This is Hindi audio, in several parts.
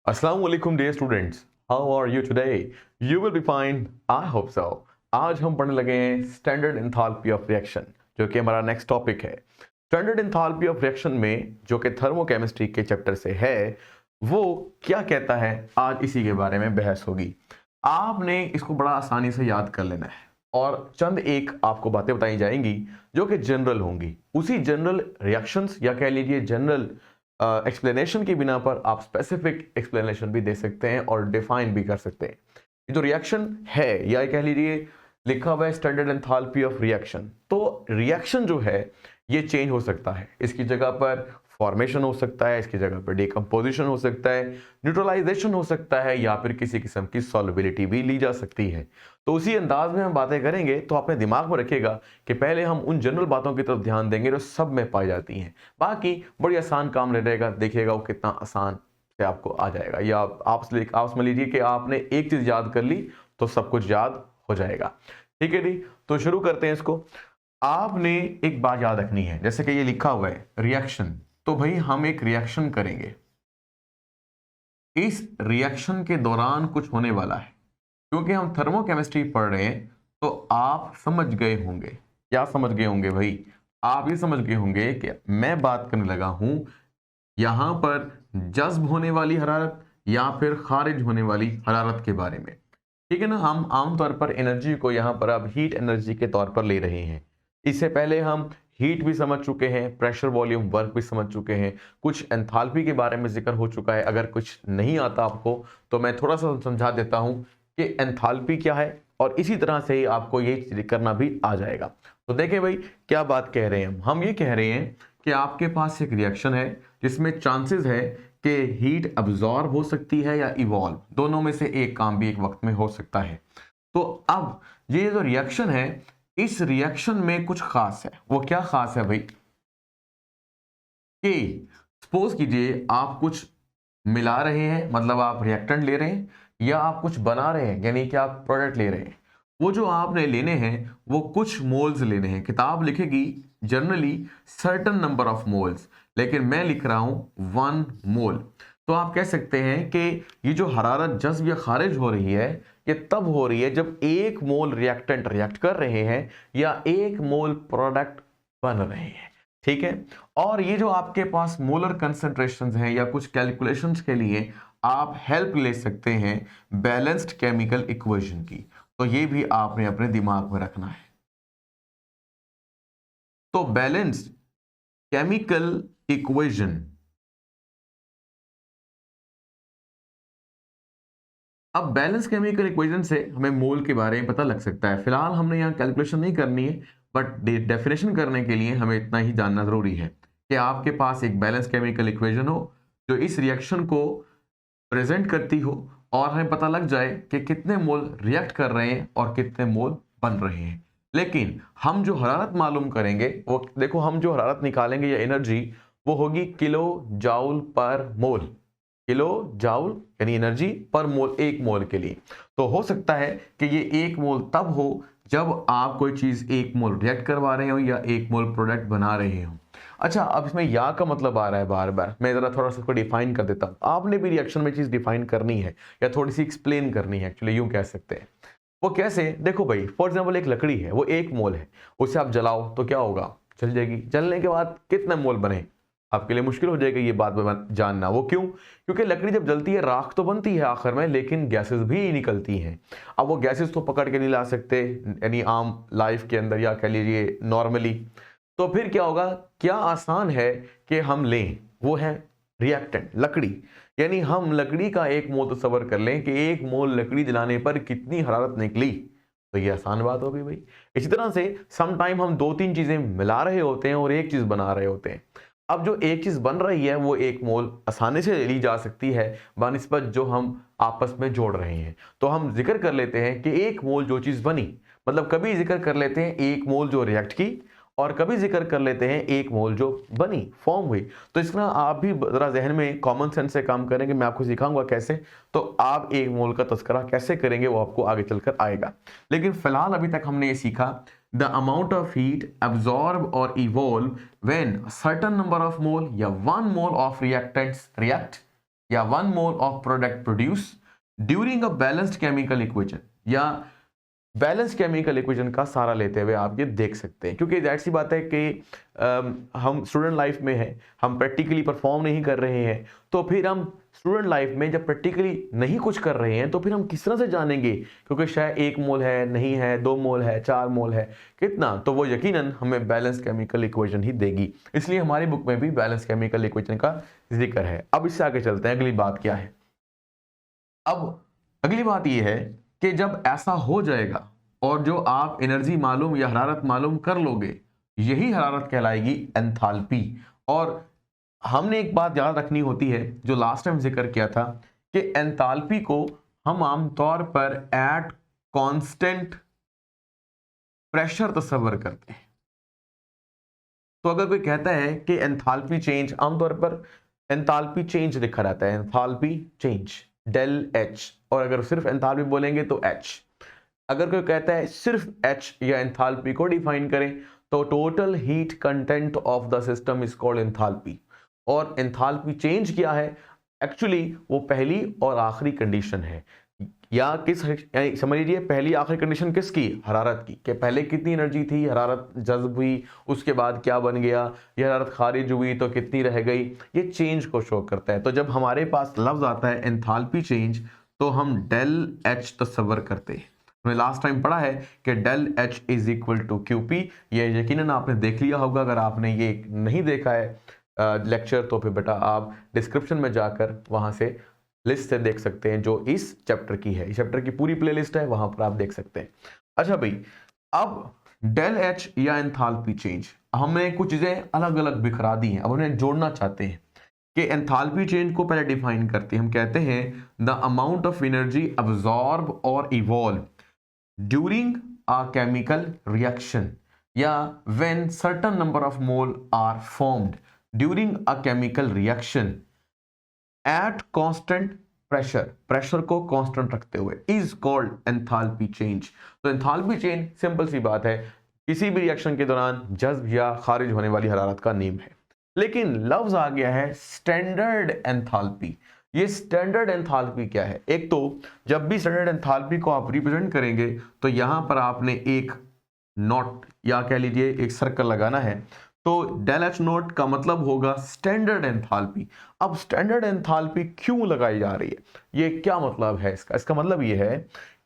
Assalamu alaikum dear students. How are you today? You will be fine. I hope so. आज हम पढ़ने लगे हैं स्टैंडर्ड एंथैल्पी ऑफ रिएक्शन, जो कि हमारा नेक्स्ट टॉपिक है। स्टैंडर्ड एंथैल्पी ऑफ रिएक्शन में जो कि थर्मोकेमिस्ट्री के चैप्टर से है, वो क्या कहता है, आज इसी के बारे में बहस होगी। आपने इसको बड़ा आसानी से याद कर लेना है और चंद एक आपको बातें बताई जाएंगी जो कि जनरल होंगी। उसी जनरल रिएक्शंस या कह लीजिए जनरल एक्सप्लेनेशन की बिना पर आप स्पेसिफिक एक्सप्लेनेशन भी दे सकते हैं और डिफाइन भी कर सकते हैं। ये जो रिएक्शन है या कह लीजिए लिखा हुआ है स्टैंडर्ड एंथैल्पी ऑफ रिएक्शन, तो रिएक्शन जो है ये चेंज हो सकता है। इसकी जगह पर फॉर्मेशन हो सकता है, इसकी जगह पर डिकम्पोजिशन हो सकता है, न्यूट्रलाइजेशन हो सकता है, या फिर किसी किस्म की सॉल्युबिलिटी भी ली जा सकती है। तो उसी अंदाज में हम बातें करेंगे, तो अपने दिमाग में रखिएगा कि पहले हम उन जनरल बातों की तरफ ध्यान देंगे जो सब में पाई जाती हैं। बाकी बड़ी आसान काम रहेगा, देखिएगा वो कितना आसान से आपको आ जाएगा। या आप समझ लीजिए कि आपने एक चीज याद कर ली तो सब कुछ याद हो जाएगा। ठीक है जी, तो शुरू करते हैं इसको। आपने एक बात याद रखनी है, जैसे कि ये लिखा हुआ है रिएक्शन, तो भाई हम एक रिएक्शन करेंगे, इस रिएक्शन के दौरान कुछ होने वाला है। क्योंकि हम थर्मोकेमिस्ट्री पढ़ रहे हैं तो आप समझ गए होंगे। क्या समझ गए होंगे भाई? आप ये समझ गए होंगे कि मैं बात करने लगा हूं यहां पर जज्ब होने वाली हरारत या फिर खारिज होने वाली हरारत के बारे में। ठीक है ना, हम आमतौर पर एनर्जी को यहां पर अब हीट एनर्जी के तौर पर ले रहे हैं। इससे पहले हम हीट भी समझ चुके हैं, प्रेशर वॉल्यूम वर्क भी समझ चुके हैं, कुछ एंथैल्पी के बारे में जिक्र हो चुका है। अगर कुछ नहीं आता आपको तो मैं थोड़ा सा समझा देता हूं कि एंथैल्पी क्या है, और इसी तरह से ही आपको ये करना भी आ जाएगा। तो देखें भाई क्या बात कह रहे हैं हम ये कह रहे हैं कि आपके पास एक रिएक्शन है जिसमें चांसेस है कि हीट अब्जॉर्ब हो सकती है या इवॉल्व, दोनों में से एक काम भी एक वक्त में हो सकता है। तो अब ये जो रिएक्शन है, इस रिएक्शन में कुछ खास है। वो क्या खास है भाई? कि सपोज कीजिए आप कुछ मिला रहे हैं, मतलब आप रिएक्टेंट ले रहे हैं, या आप कुछ बना रहे हैं, यानी कि आप प्रोडक्ट ले रहे हैं। वो जो आपने लेने हैं वो कुछ मोल्स लेने हैं। किताब लिखेगी generally certain number of moles, लेकिन मैं लिख रहा हूं 1 मोल। तो आप कह सकते हैं कि ये जो हरारत जज्ब या खारिज हो रही है, ये तब हो रही है जब 1 मोल रिएक्टेंट रिएक्ट कर रहे हैं या 1 मोल प्रोडक्ट बन रहे हैं। ठीक है, और ये जो आपके पास मोलर कंसंट्रेशंस हैं या कुछ कैलकुलेशंस के लिए आप हेल्प ले सकते हैं बैलेंस्ड केमिकल इक्वेशन की, तो ये भी आपने अपने दिमाग में रखना है। तो बैलेंस्ड केमिकल इक्वेशन, अब बैलेंस केमिकल इक्वेशन से हमें मोल के बारे में पता लग सकता है। फिलहाल हमने यहाँ कैलकुलेशन नहीं करनी है, बट डेफिनेशन करने के लिए हमें इतना ही जानना जरूरी है कि आपके पास एक बैलेंस केमिकल इक्वेशन हो जो इस रिएक्शन को प्रेजेंट करती हो, और हमें पता लग जाए कि कितने मोल रिएक्ट कर रहे हैं और कितने मोल बन रहे हैं। लेकिन हम जो हरारत मालूम करेंगे, वो देखो, हम जो हरारत निकालेंगे या एनर्जी, वो होगी किलो जाउल पर मोल। किलो जाउल यानी एनर्जी पर मोल, 1 मोल के लिए। तो हो सकता है कि ये 1 मोल तब हो जब आप कोई चीज 1 मोल रिएक्ट करवा रहे हो या 1 मोल प्रोडक्ट बना रहे हो। अच्छा, अब इसमें या का मतलब आ रहा है बार बार, मैं जरा थोड़ा सा इसको डिफाइन कर देता हूं। आपने भी रिएक्शन में चीज डिफाइन करनी है या थोड़ी सी एक्सप्लेन करनी है, एक्चुअली यूं कह सकते हैं। वो कैसे? देखो भाई, फॉर एग्जाम्पल एक लकड़ी है, वो 1 मोल है, उसे आप जलाओ तो क्या होगा? जल जाएगी। जलने के बाद कितने मोल बने? आपके लिए मुश्किल हो जाएगा ये बात जानना। वो क्यों? क्योंकि लकड़ी जब जलती है राख तो बनती है आखिर में, लेकिन गैसेस भी निकलती हैं। अब वो गैसेस तो पकड़ के नहीं ला सकते यानी आम लाइफ के अंदर, या कह लीजिए नॉर्मली। तो फिर क्या होगा? क्या आसान है कि हम लें, वो है रिएक्टेंट लकड़ी। यानी हम लकड़ी का 1 मोल तस्वर कर लें कि 1 मोल लकड़ी जलाने पर कितनी हरारत निकली, तो ये आसान बात हो गई भाई। इसी तरह से सम टाइम हम 2-3 चीजें मिला रहे होते हैं और एक चीज बना रहे होते हैं। अब जो एक चीज बन रही है वो 1 मोल आसानी से ली जा सकती है बनिस्बत जो हम आपस में जोड़ रहे हैं। तो हम जिक्र कर लेते हैं कि 1 मोल जो चीज बनी, मतलब कभी जिक्र कर लेते हैं 1 मोल जो रिएक्ट की, और कभी जिक्र कर लेते हैं 1 मोल जो बनी, फॉर्म हुई। तो इसका आप भी जरा जहन में कॉमन सेंस से काम करेंगे, मैं आपको सिखाऊंगा कैसे। तो आप 1 मोल का तस्करा कैसे करेंगे वो आपको आगे चलकर आएगा। लेकिन फिलहाल अभी तक हमने ये सीखा the amount of heat absorb और evolve when a certain number of mole या 1 mole of reactants react या 1 mole of product produce during a balanced chemical equation, या बैलेंस केमिकल इक्वेशन का सहारा लेते हुए आप ये देख सकते हैं। क्योंकि जाहिर सी बात है कि हम स्टूडेंट लाइफ में हैं, हम प्रैक्टिकली परफॉर्म नहीं कर रहे हैं, तो फिर हम स्टूडेंट लाइफ में जब प्रैक्टिकली नहीं कुछ कर रहे हैं तो फिर हम किस तरह से जानेंगे, क्योंकि शायद 1 मोल है, नहीं है, 2 मोल है, 4 मोल है, कितना, तो वो यकीनन हमें बैलेंस केमिकल इक्वेशन ही देगी। इसलिए हमारी बुक में भी बैलेंस केमिकल इक्वेशन का जिक्र है। अब इससे आगे चलते हैं, अगली बात क्या है। अब अगली बात यह है कि जब ऐसा हो जाएगा और जो आप एनर्जी मालूम या हरारत मालूम कर लोगे, यही हरारत कहलाएगी एंथैल्पी। और हमने एक बात याद रखनी होती है जो लास्ट टाइम जिक्र किया था कि एंथैल्पी को हम आमतौर पर एट कांस्टेंट प्रेशर तस्वर करते हैं। तो अगर कोई कहता है कि एंथैल्पी चेंज, आमतौर पर एंथैल्पी चेंज लिखा रहता है, एंथैल्पी चेंज डेल एच, और अगर सिर्फ एंथैल्पी बोलेंगे तो एच। अगर कोई कहता है सिर्फ एच या एंथैल्पी को डिफाइन करें तो total heat content of the system is called enthalpy. और एंथैल्पी चेंज क्या है, एक्चुअली वो पहली और आखिरी कंडीशन है, या किस, समझ लीजिए पहली आखिरी कंडीशन किसकी, हरारत की, कि पहले कितनी एनर्जी थी, हरारत जज्ब हुई, उसके बाद क्या बन गया, ये हरारत खारिज हुई तो कितनी रह गई, ये चेंज को शो करता है। तो जब हमारे पास लफ्ज आता है एंथैल्पी चेंज तो हम डेल एच तस्वर करते हैं। हमने लास्ट टाइम पढ़ा है कि del H is equal to QP, ये यकीनन आपने देख लिया होगा। अगर आपने ये नहीं देखा है लेक्चर तो फिर बेटा आप डिस्क्रिप्शन में जाकर वहां से लिस्ट से देख सकते हैं जो इस चैप्टर की है। इस चैप्टर की पूरी प्लेलिस्ट है, वहां पर आप देख सकते हैं। अच्छा भाई, अब डेल एच या एंथैल्पी चेंज, हमने कुछ चीजें अलग अलग बिखरा दी हैं, अब उन्हें जोड़ना चाहते हैं कि एंथैल्पी चेंज को पहले डिफाइन करते हैं। हम कहते हैं the amount of energy absorb और evolve during a chemical reaction, या when certain number of mole are formed during a chemical reaction at constant pressure, pressure को कांस्टेंट रखते हुए, इज कॉल्ड एंथैल्पी चेंज। तो एंथैल्पी चेंज सिंपल सी बात है, किसी भी रिएक्शन के दौरान जज्ब या खारिज होने वाली हरारत का नेम है। लेकिन लफ्ज आ गया है स्टैंडर्ड एंथैल्पी। ये स्टैंडर्ड एंथैल्पी क्या है, एक तो जब भी स्टैंडर्ड एंथैल्पी को आप रिप्रेजेंट करेंगे तो यहां पर आपने एक नॉट या कह लीजिए एक सर्कल लगाना है, तो डेल एच नोट का मतलब होगा स्टैंडर्ड एंथैल्पी। अब स्टैंडर्ड एंथैल्पी क्यों लगाई जा रही है, ये क्या मतलब है इसका, इसका मतलब ये है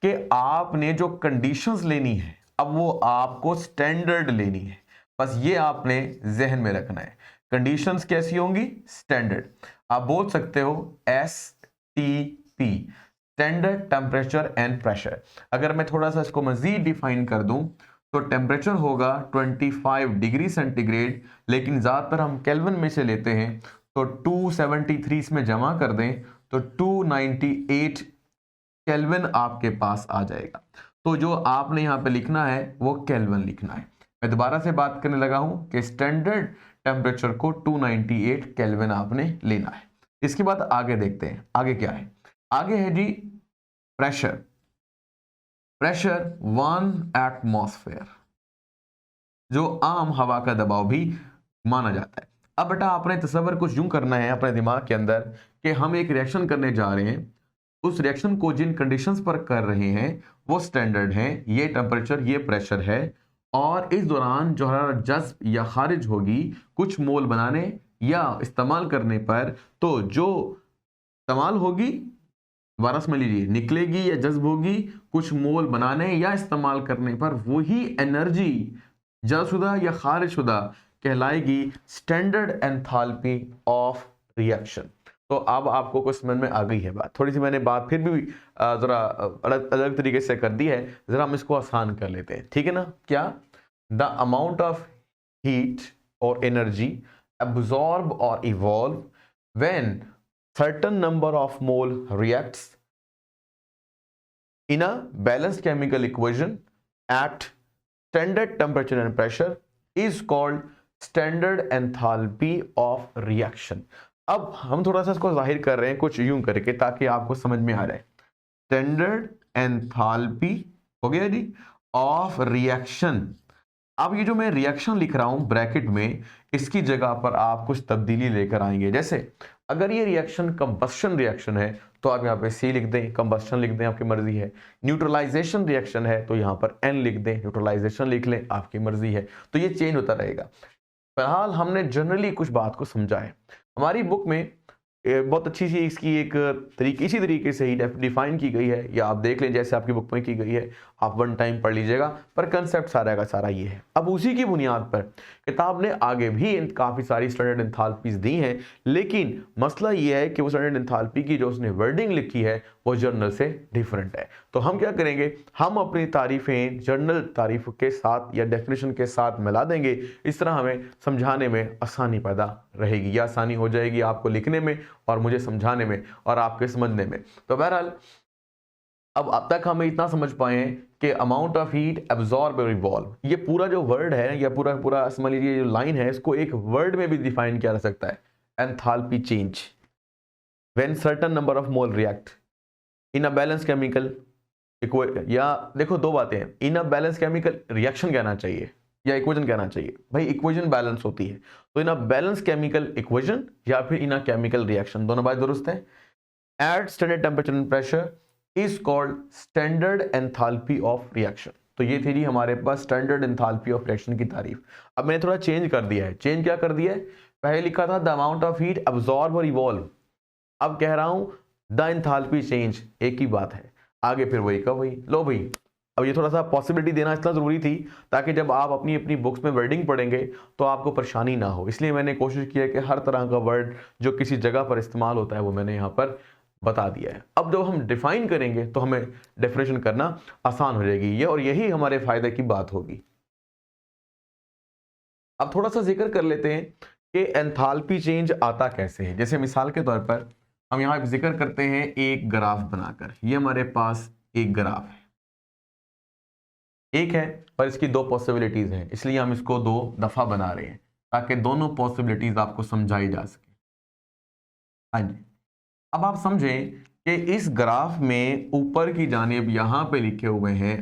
कि आपने जो कंडीशंस लेनी है अब वो आपको स्टैंडर्ड लेनी है, बस ये आपने जहन में रखना है। कंडीशंस कैसी होंगी, स्टैंडर्ड। आप बोल सकते हो S T P, standard temperature and pressure. अगर मैं थोड़ा सा इसको मजीद डिफाइन कर दूं तो टेम्परेचर होगा 25 डिग्री सेंटीग्रेड, लेकिन ज़्यादातर हम केल्विन में से लेते हैं, तो 273 इसमें जमा कर दें तो 298 केल्विन आपके पास आ जाएगा। तो जो आपने यहाँ पे लिखना है वो केल्विन लिखना है। मैं दोबारा से बात करने लगा हूं कि स्टैंडर्ड टेम्परेचर को 298 केल्विन आपने लेना है। इसके बाद आगे देखते हैं, आगे क्या है, आगे है जी प्रेशर। प्रेशर 1 एटमॉस्फेयर, जो आम हवा का दबाव भी माना जाता है। अब बेटा आपने तस्वर कुछ यूं करना है अपने दिमाग के अंदर कि हम एक रिएक्शन करने जा रहे हैं, उस रिएक्शन को जिन कंडीशंस पर कर रहे हैं वो स्टैंडर्ड हैं, ये टेम्परेचर ये प्रेशर है, और इस दौरान जो हरारत जज्ब या खारिज होगी कुछ मोल बनाने या इस्तेमाल करने पर, तो जो इस्तेमाल होगी दोबारा समझ लीजिए, निकलेगी या जज्ब होगी कुछ मोल बनाने या इस्तेमाल करने पर, वही एनर्जी जज़बशुदा या खारिजशुदा कहलाएगी स्टैंडर्ड एंथैल्पी ऑफ रिएक्शन। तो अब आपको कुछ समझ में आ गई है बात, थोड़ी सी मैंने बात फिर भी जरा अलग अलग तरीके से कर दी है, जरा हम इसको आसान कर लेते हैं, ठीक है ना। क्या, द अमाउंट ऑफ हीट और energy absorb or evolve when certain number of mole reacts in a balanced chemical equation at standard temperature and pressure is called standard enthalpy of reaction। अब हम थोड़ा सा इसको जाहिर कर रहे हैं कुछ यूं करके ताकि आपको समझ में आ जाए। स्टैंडर्ड एंथैल्पी हो गया जी ऑफ रिएक्शन। अब ये जो मैं रिएक्शन लिख रहा हूं ब्रैकेट में, इसकी जगह पर आप कुछ तब्दीली लेकर आएंगे। जैसे अगर ये रिएक्शन कंबस्शन रिएक्शन है तो आप यहाँ पे C लिख दें, कंबस्शन लिख दें, आपकी मर्जी है। न्यूट्रलाइजेशन रिएक्शन है तो यहाँ पर N लिख दें, न्यूट्रलाइजेशन लिख लें, आपकी मर्जी है। तो ये चेंज होता रहेगा। फिलहाल हमने जनरली कुछ बात को समझा है। हमारी बुक में बहुत अच्छी सी इसकी एक इसी तरीके से ही डिफाइन की गई है, या आप देख लें जैसे आपकी बुक में की गई है, आप वन टाइम पढ़ लीजिएगा, पर कंसेप्ट सारा का सारा ये है। अब उसी की बुनियाद पर किताब ने आगे भी काफ़ी सारी स्टैंडर्ड एंथैल्पीज दी हैं, लेकिन मसला ये है कि वो स्टैंडर्ड एंथैल्पी की जो उसने वर्डिंग लिखी है वो जर्नल से डिफरेंट है। तो हम क्या करेंगे, हम अपनी तारीफें जर्नल तारीफ के साथ या डेफिनेशन के साथ मिला देंगे। इस तरह हमें समझाने में आसानी पैदा रहेगी, या आसानी हो जाएगी आपको लिखने में और मुझे समझाने में और आपके समझने में। तो बहरहाल अब तक हमें इतना समझ पाए हैं कि अमाउंट ऑफ हीट एब्जॉर्ब और रिवॉल्व, ये पूरा जो वर्ड है या पूरा समझ लीजिए जो लाइन है, इसको एक वर्ड में भी डिफाइन किया जा सकता है, enthalpy change when certain number of mole react in a balance chemical. या देखो दो बातें हैं, इन अ बैलेंस केमिकल रिएक्शन कहना चाहिए या इक्वेशन कहना चाहिए। भाई इक्वेशन बैलेंस होती है, तो इन अ बैलेंस केमिकल इक्वेशन या फिर इन अ केमिकल रिएक्शन, दोनों बात दुरुस्त है। At standard temperature and pressure is called standard enthalpy of reaction. तो ये थी जी हमारे पास स्टैंडर्ड एंथैल्पी ऑफ रिएक्शन की तारीफ। अब मैंने थोड़ा चेंज कर दिया है। चेंज क्या कर दिया है, पहले लिखा था the amount of heat absorb और इवॉल्व, अब कह रहा हूं द एंथैल्पी चेंज, एक ही बात है, आगे फिर वही का वही। लो भाई, अब ये थोड़ा सा पॉसिबिलिटी देना इसलिए जरूरी थी ताकि जब आप अपनी अपनी बुक्स में वर्डिंग पढ़ेंगे तो आपको परेशानी ना हो, इसलिए मैंने कोशिश की है कि हर तरह का वर्ड जो किसी जगह पर इस्तेमाल होता है वो मैंने यहाँ पर बता दिया है। अब जब हम डिफाइन करेंगे तो हमें डेफिनेशन करना आसान हो जाएगी ये, और यही हमारे फायदे की बात होगी। अब थोड़ा सा जिक्र कर लेते हैं कि एंथैल्पी चेंज आता कैसे है। जैसे मिसाल के तौर पर हम यहाँ जिक्र करते हैं एक ग्राफ बनाकर, ये हमारे पास एक ग्राफ है, एक है पर इसकी दो पॉसिबिलिटीज हैं, इसलिए हम इसको दो दफा बना रहे हैं ताकि दोनों पॉसिबिलिटीज आपको समझाई जा सके। हाँ जी, अब आप समझें कि इस ग्राफ में ऊपर की जानिब यहाँ पे लिखे हुए हैं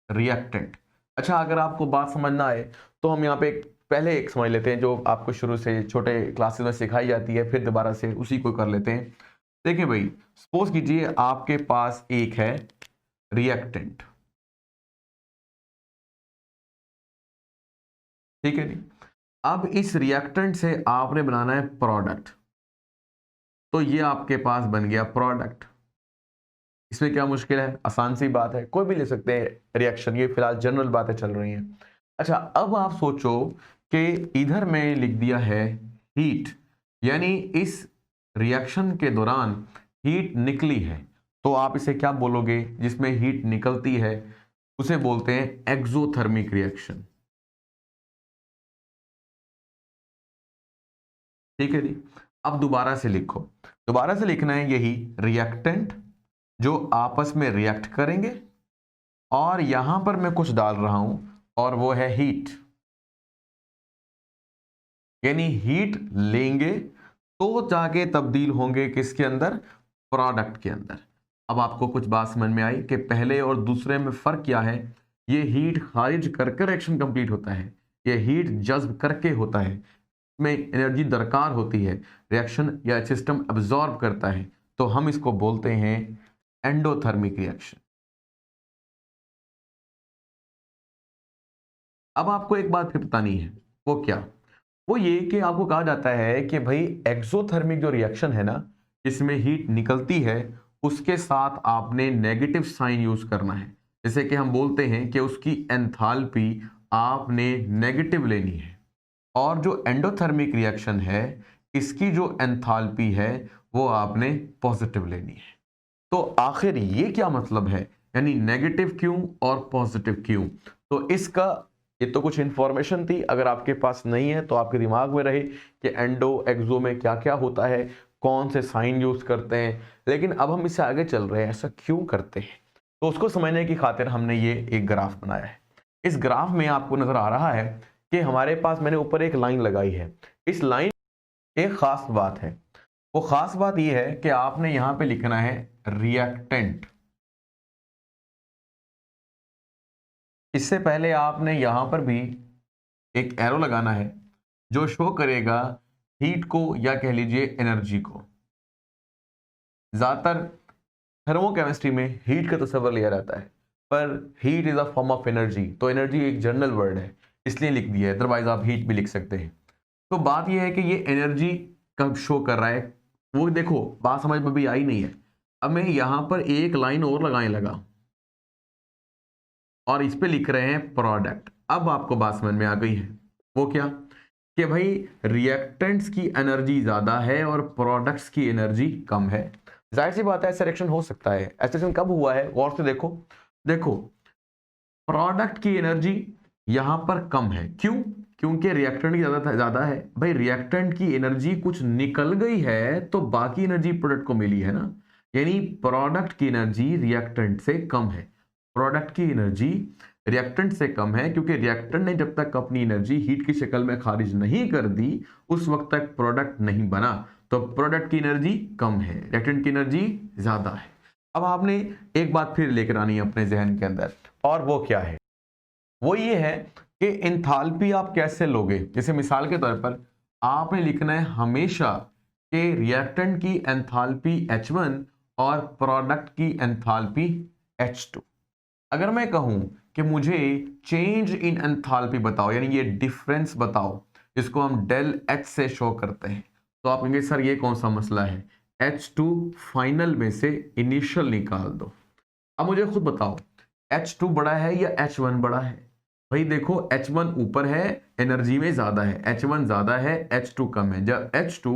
रिएक्टेंट। अच्छा, अगर आपको बात समझना आए तो हम यहाँ पे पहले एक समझ लेते हैं जो आपको शुरू से छोटे क्लासेस में सिखाई जाती है, फिर दोबारा से उसी को कर लेते हैं। देखिए भाई, सपोज कीजिए आपके पास एक है रिएक्टेंट, ठीक है जी। अब इस रिएक्टेंट से आपने बनाना है प्रोडक्ट, तो ये आपके पास बन गया प्रोडक्ट। इसमें क्या मुश्किल है, आसान सी बात है, कोई भी ले सकते हैं रिएक्शन, ये फिलहाल जनरल बातें चल रही हैं। अच्छा, अब आप सोचो कि इधर में लिख दिया है हीट, यानी इस रिएक्शन के दौरान हीट निकली है, तो आप इसे क्या बोलोगे, जिसमें हीट निकलती है उसे बोलते हैं एक्सोथर्मिक रिएक्शन, ठीक है जी। अब दोबारा से लिखो, दोबारा से लिखना है यही रिएक्टेंट जो आपस में रिएक्ट करेंगे, और यहां पर मैं कुछ डाल रहा हूं और वो है हीट, यानी हीट लेंगे तो जाके तब्दील होंगे किसके अंदर, प्रोडक्ट के अंदर। अब आपको कुछ बात समझ में आई कि पहले और दूसरे में फर्क क्या है। ये हीट खारिज कर रिएक्शन कंप्लीट होता है, ये हीट जज्ब करके होता है, में एनर्जी दरकार होती है, रिएक्शन या सिस्टम एब्जॉर्ब करता है, तो हम इसको बोलते हैं एंडोथर्मिक रिएक्शन। अब आपको एक बात फिर बतानी है, वो क्या, वो ये कि आपको कहा जाता है कि भाई एक्सोथर्मिक जो रिएक्शन है ना, इसमें हीट निकलती है, उसके साथ आपने नेगेटिव साइन यूज करना है। जैसे कि हम बोलते हैं कि उसकी एंथैल्पी आपने नेगेटिव लेनी है, और जो एंडोथर्मिक रिएक्शन है इसकी जो एंथैल्पी है वो आपने पॉजिटिव लेनी है। तो आखिर ये क्या मतलब है, यानी नेगेटिव क्यों और पॉजिटिव क्यों, तो इसका ये तो कुछ इंफॉर्मेशन थी, अगर आपके पास नहीं है तो आपके दिमाग में रहे कि एंडो एक्सो में क्या क्या होता है, कौन से साइन यूज करते हैं। लेकिन अब हम इससे आगे चल रहे हैं, ऐसा क्यों करते हैं, तो उसको समझने की खातिर हमने ये एक ग्राफ बनाया है। इस ग्राफ में आपको नजर आ रहा है कि हमारे पास मैंने ऊपर एक लाइन लगाई है, इस लाइन एक खास बात है, वो खास बात ये है कि आपने यहां पे लिखना है रिएक्टेंट। इससे पहले आपने यहां पर भी एक एरो लगाना है जो शो करेगा हीट को या कह लीजिए एनर्जी को। ज्यादातर थर्मोकेमिस्ट्री में हीट का तस्वर लिया जाता है, पर heat is a form of energy, तो एनर्जी एक जनरल वर्ड है इसलिए लिख दिया है, अदरवाइज आप हीट भी लिख सकते हैं। तो बात यह है कि ये एनर्जी कब शो कर रहा है, वो देखो बात समझ में भी आई नहीं है। अब मैं यहां पर एक लाइन और लगाने लगा और इस पे लिख रहे हैं प्रोडक्ट। अब आपको बात समझ में आ गई है, वो क्या कि भाई रिएक्टेंट्स की एनर्जी ज्यादा है और प्रोडक्ट्स की एनर्जी कम है। जाहिर सी बात है ऐसा रिएक्शन हो सकता है। ऐसा रिएक्शन कब हुआ है, गौर से देखो। देखो प्रोडक्ट की एनर्जी यहां पर कम है, क्यों? क्योंकि रिएक्टेंट की ज्यादा है। भाई रिएक्टेंट की एनर्जी कुछ निकल गई है तो बाकी एनर्जी प्रोडक्ट को मिली है ना, यानी प्रोडक्ट की एनर्जी रिएक्टेंट से कम है। प्रोडक्ट की एनर्जी रिएक्टेंट से कम है क्योंकि रिएक्टेंट ने जब तक अपनी एनर्जी हीट की शक्ल में खारिज नहीं कर दी उस वक्त तक प्रोडक्ट नहीं बना, तो प्रोडक्ट की एनर्जी कम है, रिएक्टेंट की एनर्जी ज्यादा है। अब आपने एक बात फिर लेकर आनी है अपने जहन के अंदर, और वो क्या है? वो ये है कि एंथैल्पी आप कैसे लोगे। जैसे मिसाल के तौर पर आपने लिखना है हमेशा कि रिएक्टेंट की एंथैल्पी H1 और प्रोडक्ट की एंथैल्पी H2। अगर मैं कहूं कि मुझे चेंज इन एंथैल्पी बताओ, यानी ये डिफरेंस बताओ, जिसको हम डेल H से शो करते हैं, तो आप कहेंगे सर ये कौन सा मसला है, H2 फाइनल में से इनिशियल निकाल दो। अब मुझे खुद बताओ H2 बड़ा है या H1 बड़ा है? भाई देखो H1 ऊपर है, एनर्जी में ज्यादा है, H1 ज्यादा है, H2 कम है। जब H2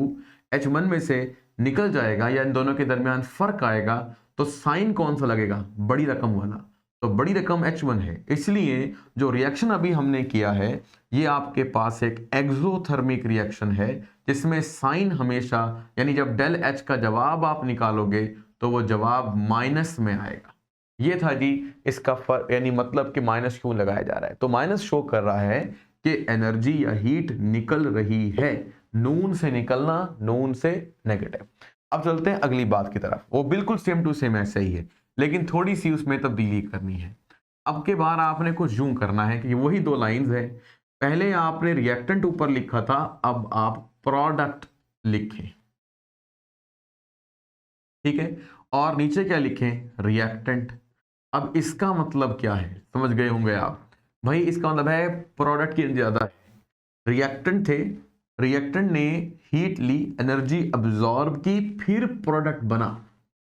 H1 में से निकल जाएगा या इन दोनों के दरमियान फर्क आएगा तो साइन कौन सा लगेगा, बड़ी रकम वाला, तो बड़ी रकम H1 है। इसलिए जो रिएक्शन अभी हमने किया है ये आपके पास एक एक्सोथर्मिक रिएक्शन है जिसमें साइन हमेशा, यानी जब डेल H का जवाब आप निकालोगे तो वो जवाब माइनस में आएगा। ये था जी इसका फर्क, यानी मतलब कि माइनस क्यों लगाया जा रहा है, तो माइनस शो कर रहा है कि एनर्जी या हीट निकल रही है, नून से निकलना, नून से नेगेटिव। अब चलते हैं अगली बात की तरफ, वो बिल्कुल सेम टू सेम ऐसे ही है लेकिन थोड़ी सी उसमें तब्दीली करनी है। अब के बार आपने कुछ यूं करना है कि वही दो लाइंस है, पहले आपने रिएक्टेंट ऊपर लिखा था, अब आप प्रोडक्ट लिखें, ठीक है, और नीचे क्या लिखें, रिएक्टेंट। अब इसका मतलब क्या है, समझ गए होंगे आप। भाई इसका मतलब है प्रोडक्ट की एनर्जी ज्यादा है, रिएक्टेंट थे, रिएक्टेंट ने हीट ली, एनर्जी अब्सॉर्ब की, फिर प्रोडक्ट बना,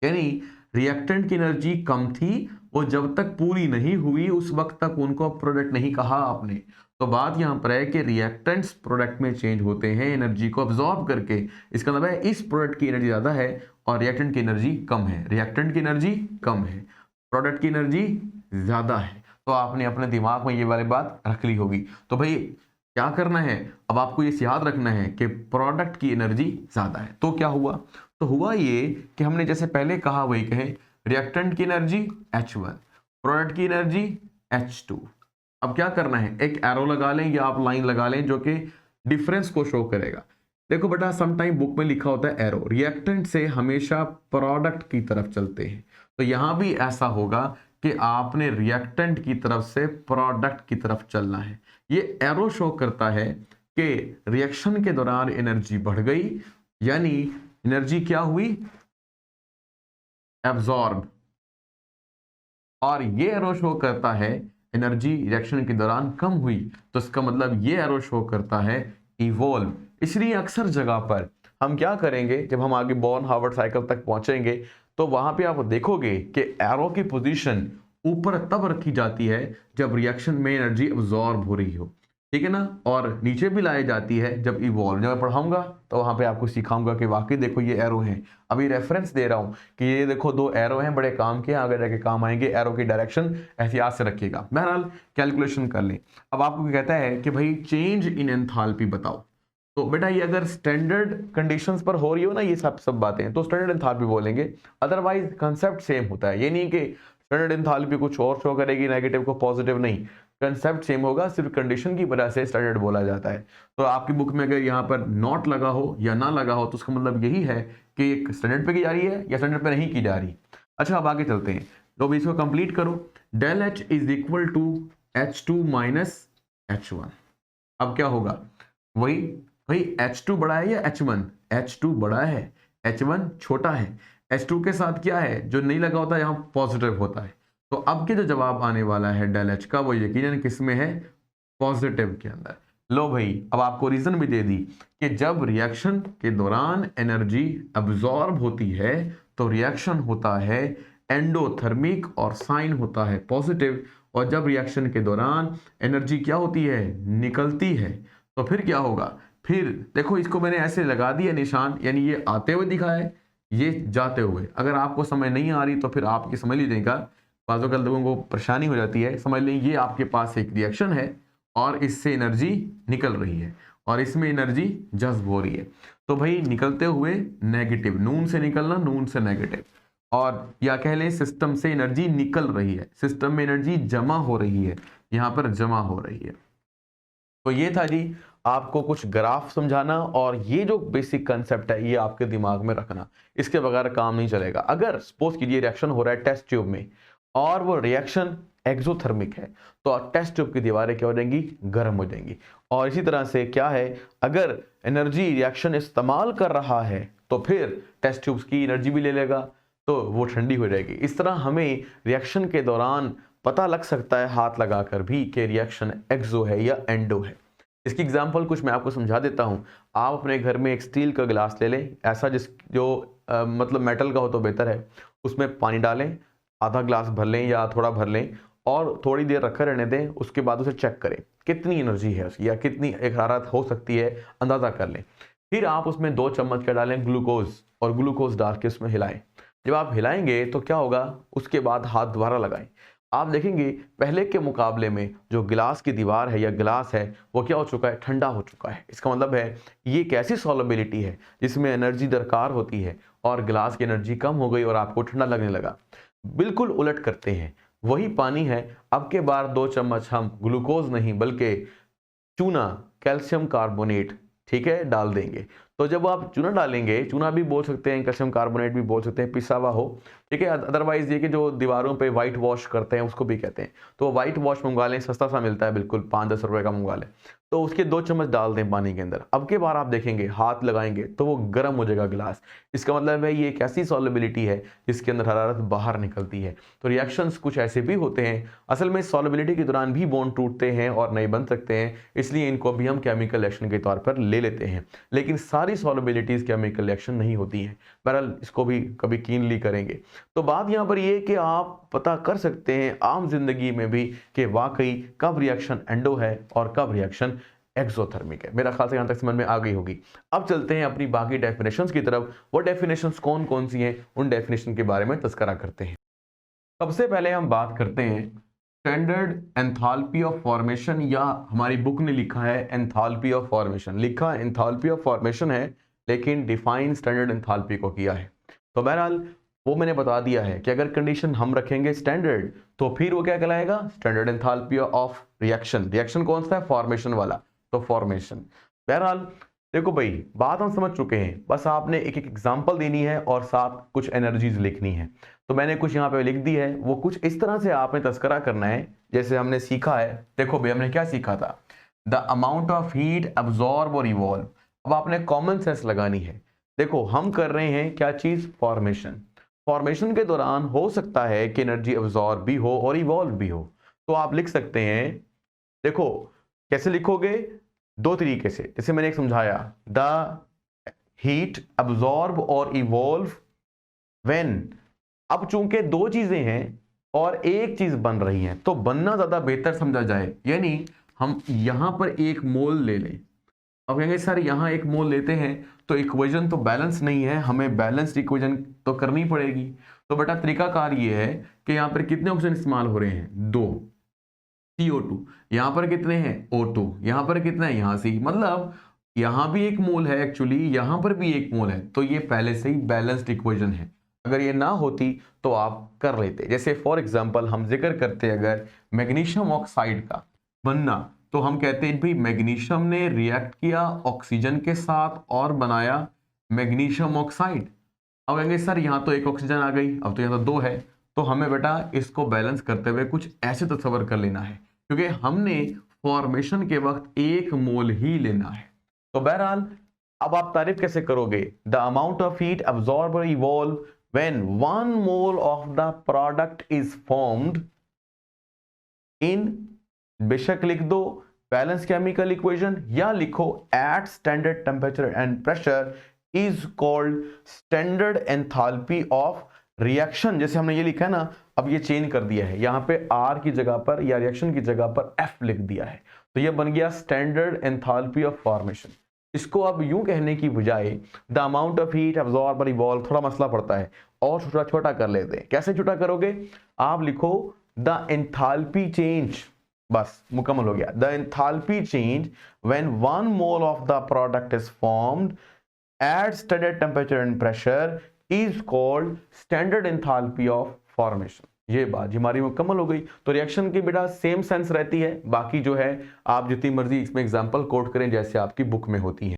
यानी रिएक्टेंट की एनर्जी कम थी, वो जब तक पूरी नहीं हुई उस वक्त तक उनको प्रोडक्ट नहीं कहा आपने। तो बात यहां पर है कि रिएक्टेंट्स प्रोडक्ट में चेंज होते हैं एनर्जी को अब्सॉर्ब करके। इसका मतलब है इस प्रोडक्ट की एनर्जी ज्यादा है और रिएक्टेंट की एनर्जी कम है, रिएक्टेंट की एनर्जी कम है, प्रोडक्ट की एनर्जी ज्यादा है। तो आपने अपने दिमाग में ये वाली बात रख ली होगी। तो भाई क्या करना है, अब आपको ये याद रखना है कि प्रोडक्ट की एनर्जी ज्यादा है। तो क्या हुआ, तो हुआ ये कि हमने जैसे पहले कहा वही कहें, रिएक्टेंट की एनर्जी H1, प्रोडक्ट की एनर्जी H2। अब क्या करना है, एक एरो लगा लें या आप लाइन लगा लें जो कि डिफरेंस को शो करेगा। देखो बेटा समटाइम बुक में लिखा होता है एरो, रिएक्टेंट से हमेशा प्रोडक्ट की तरफ चलते हैं, तो यहां भी ऐसा होगा कि आपने रिएक्टेंट की तरफ से प्रोडक्ट की तरफ चलना है। ये एरो शो करता है कि रिएक्शन के दौरान एनर्जी बढ़ गई, यानी एनर्जी क्या हुई, एब्जॉर्ब, और ये एरो शो करता है एनर्जी रिएक्शन के दौरान कम हुई, तो इसका मतलब ये एरो शो करता है इवोल्व। इसलिए अक्सर जगह पर हम क्या करेंगे, जब हम आगे बॉर्न हावर्ड साइकिल तक पहुंचेंगे तो वहां पे आप देखोगे कि एरो की पोजीशन ऊपर तब रखी जाती है जब रिएक्शन में एनर्जी अब्सॉर्ब हो रही हो, ठीक है ना, और नीचे भी लाई जाती है जब इवॉल्व। जब मैं पढ़ाऊंगा तो वहां पे आपको सिखाऊंगा कि वाकई देखो ये एरो हैं, अभी रेफरेंस दे रहा हूं कि ये देखो दो एरो हैं, बड़े काम के, आगे जाके काम आएंगे, एरो की डायरेक्शन एहतियात से रखिएगा। बहरहाल कैलकुलेशन कर लें। अब आपको कहता है कि भाई चेंज इन एंथैल्पी बताओ, तो बेटा ये अगर स्टैंडर्ड कंडीशंस पर हो रही हो ना ये सब बातें, तो स्टैंडर्ड एंथैल्पी बोलेंगे, अदरवाइज कंसेप्ट सेम होता है। ये नहीं कि स्टैंडर्ड एंथैल्पी कुछ और शो करेगी, नेगेटिव को पॉजिटिव, नहीं, कंसेप्ट सेम होगा, सिर्फ कंडीशन की वजह से स्टैंडर्ड बोला जाता है। तो आपकी बुक में अगर यहाँ पर नॉट लगा हो या ना लगा हो तो उसका मतलब यही है कि एक स्टैंडर्ड पे की जा रही है या स्टैंडर्ड पे नहीं की जा रही। अच्छा अब आगे चलते हैं, तो अब इसको कंप्लीट करो। Del H is equal to H2 minus H1। अब क्या होगा, वही भाई H2 बड़ा है या H1, H2 बड़ा है, H1 छोटा है। H2 के साथ क्या है, जो नहीं लगा होता यहाँ पॉजिटिव होता है। तो अब के जो जवाब आने वाला है डेल H का, वो यकीनन किस में है, पॉजिटिव के अंदर। लो भाई, अब आपको रीजन भी दे दी कि जब रिएक्शन के दौरान एनर्जी अब्जॉर्ब होती है तो रिएक्शन होता है एंडोथर्मिक और साइन होता है पॉजिटिव, और जब रिएक्शन के दौरान एनर्जी क्या होती है, निकलती है, तो फिर क्या होगा, फिर देखो इसको मैंने ऐसे लगा दिया निशान, यानी ये आते हुए दिखा है, ये जाते हुए। अगर आपको समझ नहीं आ रही तो फिर आपकी समझ लीजिएगा, बाज़ औक़ात लोगों को परेशानी हो जाती है, समझ लें ये आपके पास एक रिएक्शन है और इससे एनर्जी निकल रही है और इसमें एनर्जी जज्ब हो रही है। तो भाई निकलते हुए नेगेटिव, नून से निकलना, नून से नेगेटिव, और या कह लें सिस्टम से एनर्जी निकल रही है, सिस्टम में एनर्जी जमा हो रही है, यहाँ पर जमा हो रही है। तो ये था जी आपको कुछ ग्राफ समझाना, और ये जो बेसिक कंसेप्ट है ये आपके दिमाग में रखना, इसके बगैर काम नहीं चलेगा। अगर सपोज कीजिए रिएक्शन हो रहा है टेस्ट ट्यूब में और वो रिएक्शन एक्सोथर्मिक है, तो टेस्ट ट्यूब की दीवारें क्या हो जाएंगी, गर्म हो जाएंगी। और इसी तरह से क्या है, अगर एनर्जी रिएक्शन इस्तेमाल कर रहा है तो फिर टेस्ट ट्यूब्स की एनर्जी भी ले लेगा, तो वो ठंडी हो जाएगी। इस तरह हमें रिएक्शन के दौरान पता लग सकता है हाथ लगाकर भी कि रिएक्शन एक्सो है या एंडो है। इसकी एग्जांपल कुछ मैं आपको समझा देता हूं। आप अपने घर में एक स्टील का गिलास ले लें, ऐसा जो मतलब मेटल का हो तो बेहतर है, उसमें पानी डालें, आधा गिलास भर लें या थोड़ा भर लें और थोड़ी देर रखकर रहने दें। उसके बाद उसे चेक करें कितनी एनर्जी है उसकी या कितनी एक हरारत हो सकती है, अंदाज़ा कर लें। फिर आप उसमें 2 चम्मच क्या डालें, ग्लूकोज, और ग्लूकोज डाल के उसमें हिलाएं। जब आप हिलाएंगे तो क्या होगा, उसके बाद हाथ दोबारा लगाएं। आप देखेंगे पहले के मुकाबले में जो गिलास की दीवार है या गिलास है वो क्या हो चुका है, ठंडा हो चुका है। इसका मतलब है ये एक ऐसी सॉल्युबिलिटी है जिसमें एनर्जी दरकार होती है और गिलास की एनर्जी कम हो गई और आपको ठंडा लगने लगा। बिल्कुल उलट करते हैं, वही पानी है, अब के बार 2 चम्मच हम ग्लूकोज नहीं बल्कि चूना, कैल्शियम कार्बोनेट, ठीक है, डाल देंगे। तो जब आप चूना डालेंगे, चूना भी बोल सकते हैं, कैल्शियम कार्बोनेट भी बोल सकते हैं, पिसा हुआ हो, ठीक है। अदरवाइज ये कि जो दीवारों पे वाइट वॉश करते हैं उसको भी कहते हैं। तो वाइट वॉश मंगवा लें, सस्ता सा मिलता है, बिल्कुल 5-10 रुपए का मंगवा लें। तो उसके 2 चम्मच डाल दें पानी के अंदर। अब के बार आप देखेंगे हाथ लगाएंगे तो वो गर्म हो जाएगा गिलास। इसका मतलब है ये एक ऐसी सॉल्युबिलिटी है जिसके अंदर हरारत बाहर निकलती है। तो रिएक्शंस कुछ ऐसे भी होते हैं, असल में सॉल्युबिलिटी के दौरान भी बॉन्ड टूटते हैं और नए बन सकते हैं, इसलिए इनको भी हम केमिकल रिएक्शन के तौर पर ले लेते हैं। लेकिन सारी सॉल्युबिलिटीज केमिकल रिएक्शन नहीं होती हैं। बहरहाल इसको भी कभी कीनली करेंगे। तो बात यहाँ पर ये कि आप पता कर सकते हैं आम जिंदगी में भी कि वाकई कब रिएक्शन एंडो है और कब रिएक्शन एक्सोथर्मिक है। मेरा ख्याल से यहाँ तक समझ में आ गई होगी। अब चलते हैं अपनी बाकी डेफिनेशंस की तरफ। वो डेफिनेशंस कौन कौन सी हैं, उन डेफिनेशन के बारे में तस्करा करते हैं। सबसे पहले हम बात करते हैं स्टैंडर्ड एंथैल्पी ऑफ फॉर्मेशन, या हमारी बुक ने लिखा है एंथैल्पी ऑफ फॉर्मेशन, लिखा एंथैल्पी ऑफ फॉर्मेशन है लेकिन डिफाइन स्टैंडर्ड एंथैल्पी को किया है। तो बहरहाल वो मैंने बता दिया है कि अगर कंडीशन हम रखेंगे स्टैंडर्ड तो फिर वो क्या कहलाएगा, standard enthalpy of reaction. Reaction कौन सा है, फॉर्मेशन वाला, तो फॉर्मेशन। बहरहाल देखो भाई, बात हम समझ चुके हैं, बस आपने एक एक एग्जांपल देनी है और साथ कुछ एनर्जीज लिखनी है। तो मैंने कुछ यहाँ पे लिख दी है, वो कुछ इस तरह से आपने तस्करा करना है जैसे हमने सीखा है। देखो भाई हमने क्या सीखा था, the amount of heat absorb और इवॉल्व। अब आपने कॉमन सेंस लगानी है। देखो हम कर रहे हैं क्या चीज, फॉर्मेशन। फॉर्मेशन के दौरान हो सकता है कि एनर्जी अब्जॉर्ब भी हो और इवॉल्व भी हो। तो आप लिख सकते हैं, देखो कैसे लिखोगे, 2 तरीके से, जैसे मैंने एक समझाया, द हीट अब्जॉर्ब और इवॉल्व व्हेन। अब चूंकि 2 चीजें हैं और एक चीज बन रही है तो बनना ज्यादा बेहतर समझा जाए, यानी हम यहां पर एक मोल ले लें। अब कहेंगे सर यहाँ एक मोल लेते हैं तो इक्वेशन तो बैलेंस नहीं है, हमें बैलेंस्ड इक्वेशन तो करनी पड़ेगी। तो बेटा तरीकाकार ये है कि यहाँ पर कितने ऑक्सीजन इस्तेमाल हो रहे हैं, 2, CO2, यहाँ पर कितने हैं, O2, यहाँ पर कितना है, यहाँ से, मतलब यहाँ भी एक मोल है एक्चुअली, यहाँ पर भी एक मोल है, तो ये पहले से ही बैलेंस्ड इक्वेशन है। अगर ये ना होती तो आप कर लेते। जैसे फॉर एग्जांपल हम जिक्र करते अगर मैग्नीशियम ऑक्साइड का बनना, तो हम कहते हैं भाई मैग्नीशियम ने रिएक्ट किया ऑक्सीजन के साथ और बनाया मैग्नीशियम ऑक्साइड। अब कहेंगे सर यहाँ तो एक ऑक्सीजन आ गई, अब तो यहाँ तो 2 है, तो हमें बेटा इसको बैलेंस करते हुए कुछ ऐसे तस्वर कर लेना है, क्योंकि हमने फॉर्मेशन के वक्त 1 मोल ही लेना है। तो बहरहाल अब आप तारीफ कैसे करोगे, the amount of heat absorb और evolve when 1 mole of the product is formed in, बेशक लिख दो बैलेंस केमिकल इक्वेशन या लिखो at standard temperature and pressure is called standard enthalpy of reaction. जैसे हमने ये लिखा है ना, अब ये चेंज कर दिया है, यहां पे R की जगह पर या रिएक्शन की जगह पर F लिख दिया है, तो ये बन गया स्टैंडर्ड एंथैल्पी ऑफ फॉर्मेशन। इसको अब यूं कहने की बजाय the amount of heat absorb और इवॉल्व, थोड़ा मसला पड़ता है और छोटा छोटा कर लेते हैं। कैसे छोटा करोगे, आप लिखो द एंथैल्पी चेंज, बस मुकम्मल हो गया। The enthalpy change when 1 mole of the product is formed at standard temperature and pressure is called standard enthalpy of formation. ये बात हमारी मुकम्मल हो गई। तो रिएक्शन की बेटा सेम सेंस रहती है, बाकी जो है आप जितनी मर्जी इसमें एग्जांपल कोट करें जैसे आपकी बुक में होती है।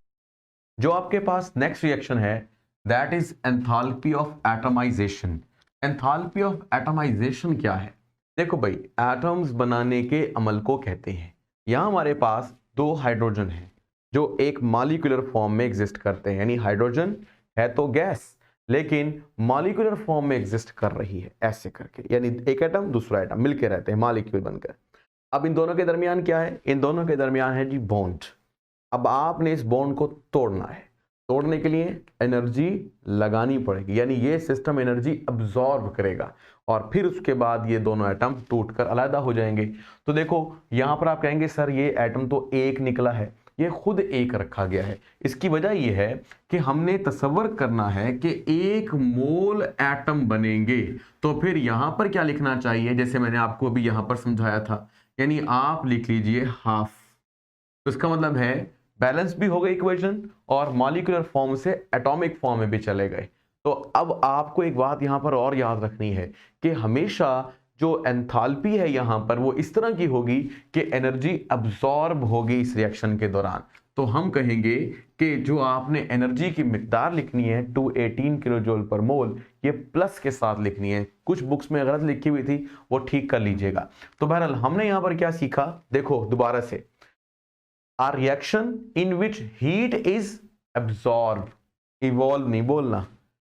जो आपके पास नेक्स्ट रिएक्शन है that is enthalpy of atomization. Enthalpy of atomization क्या है, देखो भाई एटम्स बनाने के अमल को कहते हैं। यहां हमारे पास दो हाइड्रोजन हैं जो एक मॉलिक्यूलर फॉर्म में एग्जिस्ट करते हैं, यानी हाइड्रोजन है तो गैस लेकिन मॉलिक्यूलर फॉर्म में एग्जिस्ट कर रही है ऐसे करके, यानी एक एटम दूसरा एटम मिलके रहते हैं मॉलिक्यूल बनकर। अब इन दोनों के दरमियान क्या है, इन दोनों के दरमियान है जी बॉन्ड। अब आपने इस बॉन्ड को तोड़ना है, तोड़ने के लिए एनर्जी लगानी पड़ेगी, यानी ये सिस्टम एनर्जी अब्जॉर्ब करेगा और फिर उसके बाद ये दोनों एटम टूटकर अलग हो जाएंगे। तो देखो यहां पर आप कहेंगे सर ये एटम तो एक निकला है, ये खुद एक रखा गया है। इसकी वजह यह है कि हमने तसव्वुर करना है कि एक मोल एटम बनेंगे, तो फिर यहां पर क्या लिखना चाहिए, जैसे मैंने आपको अभी यहां पर समझाया था, यानी आप लिख लीजिए हाफ। तो इसका मतलब है बैलेंस भी हो गई इक्वेशन और मॉलिक्यूलर फॉर्म से एटॉमिक फॉर्म में भी चले गए। तो अब आपको एक बात यहां पर और याद रखनी है कि हमेशा जो एंथैल्पी है यहां पर वो इस तरह की होगी कि एनर्जी अब्सॉर्ब होगी इस रिएक्शन के दौरान। तो हम कहेंगे कि जो आपने एनर्जी की मिकदार लिखनी है 218 किलो जूल पर मोल, ये प्लस के साथ लिखनी है। कुछ बुक्स में गलत लिखी हुई थी वो ठीक कर लीजिएगा। तो बहरहाल हमने यहां पर क्या सीखा, देखो दोबारा से, a reaction in which heat is absorbed, evolve नहीं बोलना,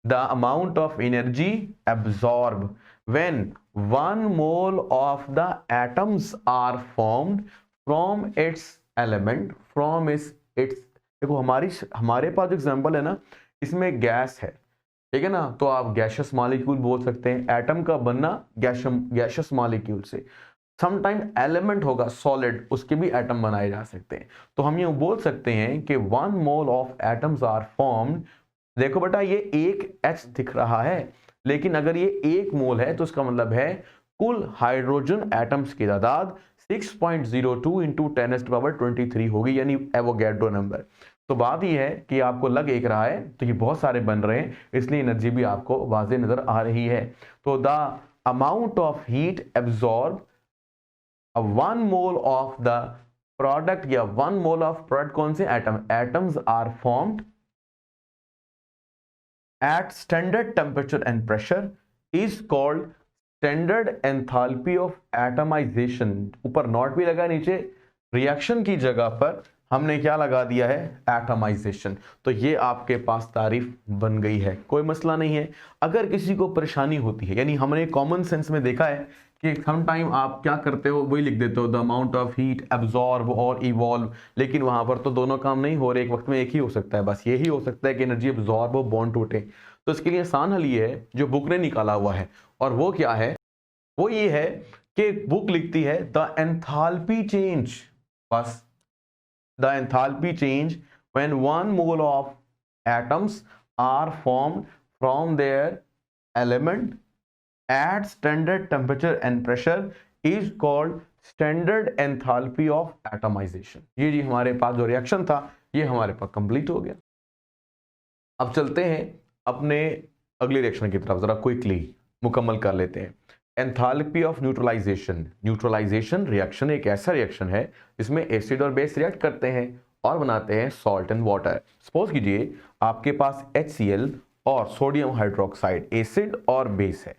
the amount of energy absorbed when 1 mole of the atoms are formed from its element, from its देखो हमारे पास एग्जांपल है ना, इसमें गैस है, ठीक है ना, तो आप गैसियस मॉलिक्यूल बोल सकते हैं। एटम का बनना गैसियस मॉलिक्यूल से, समटाइम एलिमेंट होगा सॉलिड, उसके भी एटम बनाए जा सकते हैं। तो हम ये बोल सकते हैं कि 1 mole of atoms are formed. देखो बेटा ये एक H दिख रहा है, लेकिन अगर ये 1 मोल है तो इसका मतलब है कुल हाइड्रोजन एटम्स की तादाद 6.02 इंटू 10⁻23 होगी, यानी एवोगैड्रो नंबर। तो बात यह है कि आपको लग एक रहा है तो ये बहुत सारे बन रहे हैं, इसलिए एनर्जी भी आपको वाज़ेह नजर आ रही है। तो the amount of heat absorb 1 mole of the product या 1 मोल ऑफ प्रोडक्ट, कौन से atom, atoms are formed at standard temperature and pressure is called standard enthalpy of atomization. ऊपर नॉट भी लगा, नीचे रिएक्शन की जगह पर हमने क्या लगा दिया है, एटमाइजेशन। तो ये आपके पास तारीफ बन गई है, कोई मसला नहीं है। अगर किसी को परेशानी होती है, यानी हमने कॉमन सेंस में देखा है कि सम टाइम आप क्या करते हो, वही लिख देते हो the amount of heat absorb और इवॉल्व, लेकिन वहां पर तो दोनों काम नहीं हो रहे, एक वक्त में एक ही हो सकता है, बस यही हो सकता है कि एनर्जी एब्जॉर्ब हो, बॉन्ड टूटे। तो इसके लिए आसान हल ये है जो बुक ने निकाला हुआ है, और वो क्या है, वो ये है कि बुक लिखती है द एंथैल्पी चेंज, बस the enthalpy change when 1 mole of atoms are formed from their element at standard temperature and pressure is called standard enthalpy of atomization। ये जी हमारे पास जो रिएक्शन था ये हमारे पास कंप्लीट हो गया। अब चलते हैं अपने अगले रिएक्शन की तरफ, जरा क्विकली मुकम्मल कर लेते हैं। Enthalpy of neutralization. Neutralization reaction एक ऐसा रिएक्शन है जिसमें एसिड और बेस रिएक्ट करते हैं और बनाते हैं सॉल्ट एंड वाटर। सपोज कीजिए आपके पास HCl और सोडियम हाइड्रोक्साइड एसिड और बेस है।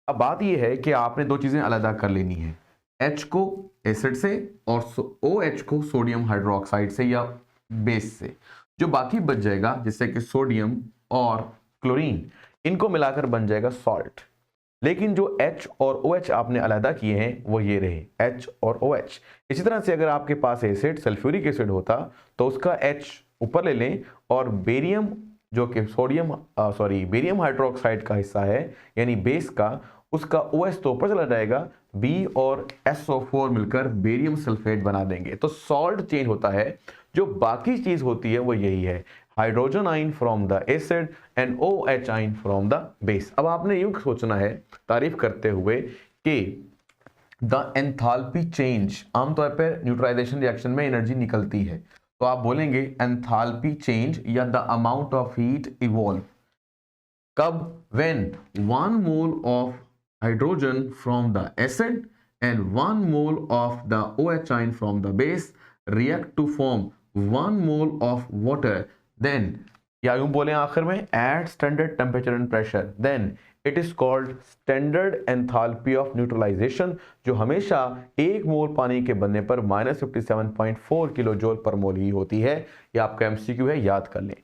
अब बात यह है कि आपने दो चीजें अलग कर लेनी है, H को एसिड से और OH को सोडियम हाइड्रोक्साइड से या बेस से। जो बाकी बच जाएगा जैसे कि सोडियम और क्लोरीन, इनको मिलाकर बन जाएगा सॉल्ट। लेकिन जो H और OH आपने अलहदा किए हैं वो ये रहे, H और OH। इसी तरह से अगर आपके पास एसिड सल्फ्यूरिक एसिड होता तो उसका H ऊपर ले लें और बेरियम जो कि बेरियम हाइड्रोक्साइड का हिस्सा है यानी बेस का, उसका OH तो ऊपर चला जाएगा, B और SO4 मिलकर बेरियम सल्फेट बना देंगे। तो सॉल्ट चेंज होता है, जो बाकी चीज होती है वो यही है, हाइड्रोजन आइन from the acid and OH आइन फ्रॉम द बेस। अब आपने यूं सोचना है तारीफ करते हुए कि द एंथैल्पी चेंज, आमतौर पर न्यूट्रलाइजेशन रिएक्शन में एनर्जी निकलती है, तो आप बोलेंगे एंथैल्पी चेंज या the amount of heat evolve कब, when 1 mole of hydrogen from the acid and 1 mole of the OH ion from the base react to form 1 mole of water, then या यूं बोले आखिर में at standard temperature and pressure, then it is called standard enthalpy of neutralization, जो हमेशा 1 मोल पानी के बनने पर -57.4 किलो जूल पर मोल ही होती है। ये आपका MCQ है, याद कर लें।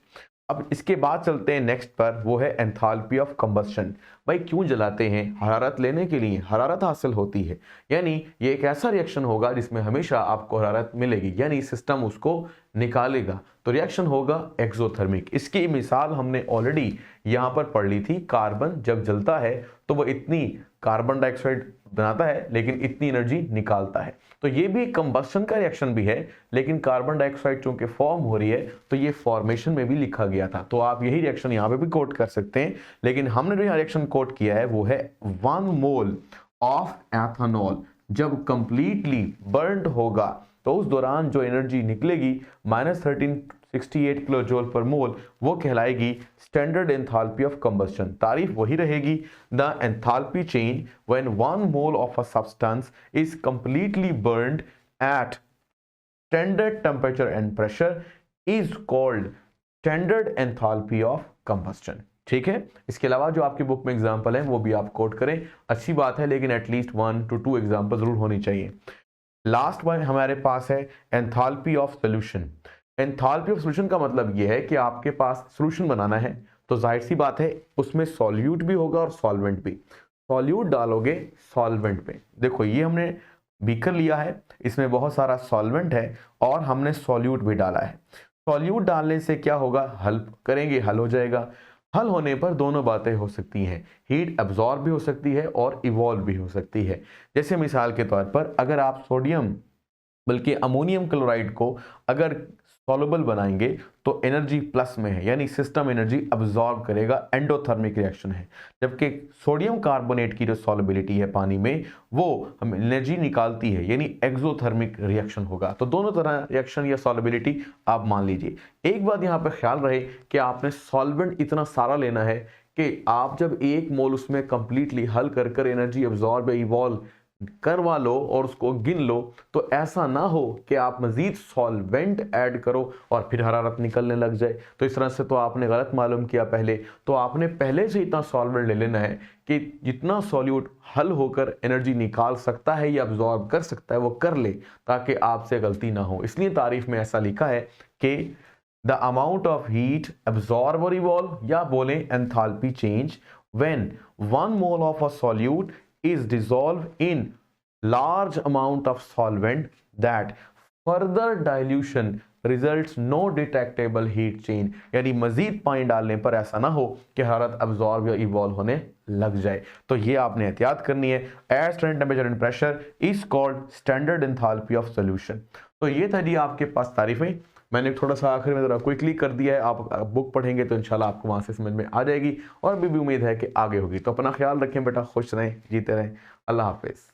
अब इसके बाद चलते हैं नेक्स्ट पर, वो है एंथैल्पी ऑफ कंबस्शन। भाई क्यों जलाते हैं? हरारत लेने के लिए, हरारत हासिल होती है, यानी ये एक ऐसा रिएक्शन होगा जिसमें हमेशा आपको हरारत मिलेगी, यानी सिस्टम उसको निकालेगा, तो रिएक्शन होगा एक्सोथर्मिक। इसकी मिसाल हमने ऑलरेडी यहाँ पर पढ़ ली थी, कार्बन जब जलता है तो वो इतनी कार्बन डाइऑक्साइड बनाता है लेकिन इतनी एनर्जी निकालता है, तो ये भी कंबस्शन का रिएक्शन भी है, लेकिन कार्बन डाइऑक्साइड चूंकि फॉर्म हो रही है तो ये फॉर्मेशन में भी लिखा गया था, तो आप यही रिएक्शन यहाँ पे भी कोट कर सकते हैं। लेकिन हमने जो यहाँ रिएक्शन कोट किया है वो है 1 मोल ऑफ एथेनॉल जब कंप्लीटली बर्न्ड होगा तो उस दौरान जो एनर्जी निकलेगी -1368 किलो जूल पर मोल, वो कहलाएगी स्टैंडर्ड एंथैल्पी ऑफ कंबस्शन। तारीफ वही रहेगी, the enthalpy change when 1 mole of a substance is completely burned at standard temperature and pressure is called standard enthalpy of combustion. ठीक है, इसके अलावा जो आपकी बुक में एग्जाम्पल है वो भी आप कोट करें, अच्छी बात है, लेकिन एटलीस्ट 1 to 2 एग्जाम्पल जरूर होनी चाहिए। लास्ट वन हमारे पास है enthalpy of solution. Enthalpy of solution का मतलब यह है कि आपके पास सॉल्यूशन बनाना है, तो जाहिर सी बात है उसमें सॉल्यूट भी होगा और सॉल्वेंट भी। सॉल्यूट डालोगे सॉल्वेंट पे, देखो ये हमने बीकर लिया है, इसमें बहुत सारा सॉल्वेंट है और हमने सॉल्यूट भी डाला है। सॉल्यूट डालने से क्या होगा, हल करेंगे, हल हो जाएगा। हल होने पर दोनों बातें हो सकती हैं, हीट एब्जॉर्ब भी हो सकती है और इवॉल्व भी हो सकती है। जैसे मिसाल के तौर पर अगर आप सोडियम बल्कि अमोनियम क्लोराइड को अगर सॉल्युबल बनाएंगे तो एनर्जी प्लस में है, यानी सिस्टम एनर्जी अब्जॉर्ब करेगा, एंडोथर्मिक रिएक्शन है। जबकि सोडियम कार्बोनेट की जो सॉल्युबिलिटी है पानी में वो एनर्जी निकालती है, यानी एक्सोथर्मिक रिएक्शन होगा। तो दोनों तरह रिएक्शन या सॉल्युबिलिटी आप मान लीजिए। एक बात यहाँ पर ख्याल रहे कि आपने सॉल्वेंट इतना सारा लेना है कि आप जब 1 मोल उसमें कंप्लीटली हल कर एनर्जी अब्जॉर्ब या इवॉल्व करवा लो और उसको गिन लो, तो ऐसा ना हो कि आप मजीद सॉल्वेंट ऐड करो और फिर हरारत निकलने लग जाए। तो इस तरह से तो आपने गलत मालूम किया पहले, तो आपने पहले से इतना सॉल्वेंट ले लेना है कि जितना सॉल्यूट हल होकर एनर्जी निकाल सकता है या अब्जॉर्ब कर सकता है वो कर ले, ताकि आपसे गलती ना हो। इसलिए तारीफ में ऐसा लिखा है कि the amount of heat absorb और इवॉल्व, या बोलें enthalpy change, when 1 mole of a solute is dissolved in large amount of solvent that further dilution results no detectable heat change, यानी मजीद पानी डालने पर ऐसा ना हो कि हरारत अब्जॉर्ब या इवॉल्व होने लग जाए। तो ये आपने एहतियात करनी है। At standard temperature and pressure is called standard enthalpy of solution. तो ये था जी आपके पास तारीफें, मैंने थोड़ा सा आखिर में ज़रा क्विकली कर दिया है, आप बुक पढ़ेंगे तो इंशाल्लाह आपको वहाँ से समझ में आ जाएगी और भी उम्मीद है कि आगे होगी। तो अपना ख्याल रखें बेटा, खुश रहें, जीते रहें, अल्लाह हाफिज़।